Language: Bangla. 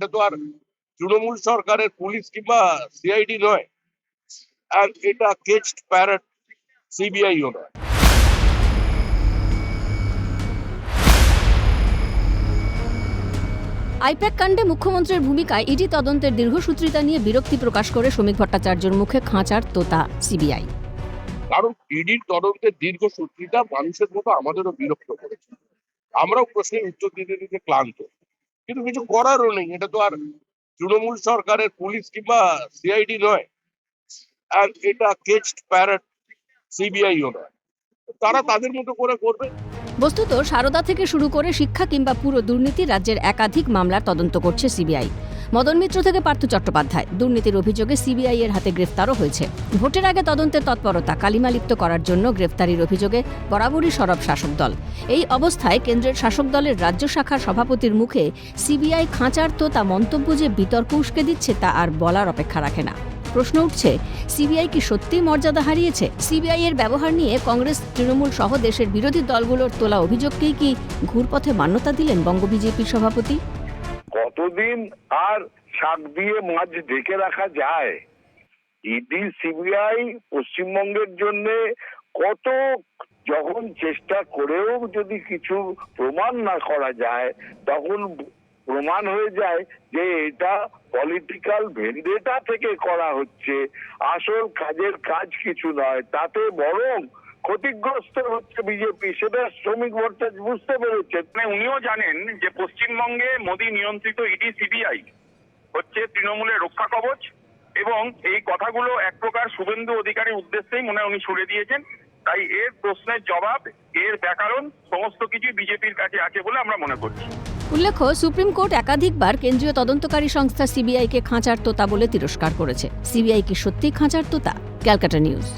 এটা তো আর তৃণমূল সরকারের পুলিশ কিংবা সিআইডি নয়, আর এটা কেচড প্যারট সিবিআইও নয়। আইপ্যাক কাণ্ডে মুখ্যমন্ত্রীর ভূমিকায় ইডি তদন্তের দীর্ঘসূত্রিতা নিয়ে বিরক্তি প্রকাশ করে শ্রমিক ভট্টাচার্যের মুখে খাঁচার তোতা সিবিআই। কারণ ইডির তদন্তের দীর্ঘসূত্রিতা মানুষের মতো আমাদেরও বিরক্ত করেছে। আমরাও প্রশ্নের উত্তর দিতে দিতে ক্লান্ত, কিন্তু কিছু করারও নেই। এটা তো আর তৃণমূল সরকারের পুলিশ কিংবা সিআইডি নয়, আর এটা কেচড প্যারট সিবিআইও নয়। তারা তাদের মতো করে করবে। বস্তুত সারদা থেকে শুরু করে শিক্ষা কিংবা পুরো দুর্নীতি রাজ্যের একাধিক মামলার তদন্ত করছে সিবিআই। মদন মিত্র থেকে পার্থ চট্টোপাধ্যায় দুর্নীতির অভিযোগে সিবিআই এর হাতে গ্রেফতারও হয়েছে। ভোটের আগে তদন্তের তৎপরতা কালিমালিপ্ত করার জন্য গ্রেফতারির অভিযোগে বরাবরই সরব শাসক দল। এই অবস্থায় কেন্দ্রের শাসক দলের রাজ্য শাখার সভাপতির মুখে সিবিআই খাঁচার তোতা মন্তব্য যে বিতর্ক উস্কে দিচ্ছে তা আর বলার অপেক্ষা রাখে না। প্রশ্ন উঠছে, সিবিআই কি সত্যিই মর্যাদা হারিয়েছে? সিবিআই এর ব্যবহার নিয়ে কংগ্রেস, তৃণমূল সহ দেশের বিরোধী দলগুলোর তোলা অভিযোগকেই কি ঘুরপথে মান্যতা দিলেন বঙ্গ বিজেপির সভাপতি? কতদিন আর শাক দিয়ে মাছ ঢেকে রাখা যায়? ইডি সিবিআই পশ্চিমবঙ্গের জন্য কত যখন চেষ্টা করেও যদি কিছু প্রমাণ না করা যায়, তখন প্রমাণ হয়ে যায় যে এটা পলিটিক্যাল ভেন্ডেটা থেকে করা হচ্ছে, আসল কাজের কাজ কিছু নয়। তাতে বরং ক্ষতিগ্রস্ত হচ্ছে বিজেপি, সেটা শ্রমিক ভট্টাচার্য বুঝতে পেরেছে। উনিও জানেন যে পশ্চিমবঙ্গে মোদী নিয়ন্ত্রিত ইডি সিবিআই হচ্ছে তৃণমূলের রক্ষা কবচ, এবং এই কথাগুলো এক প্রকার শুভেন্দু অধিকারীর উদ্দেশ্যেই মনে উনি ছুড়ে দিয়েছেন। তাই এর প্রশ্নের জবাব, এর ব্যাকরণ সমস্ত কিছু বিজেপির কাছে আছে বলে আমরা মনে করছি। উল্লেখ্য, সুপ্রিম কোর্ট একাধিকবার কেন্দ্রীয় তদন্তকারী সংস্থা সিবিআইকে খাঁচার তোতা বলে তিরস্কার করেছে। সিবিআই কি সত্যিই খাঁচার তোতা? ক্যালকাটা নিউজ।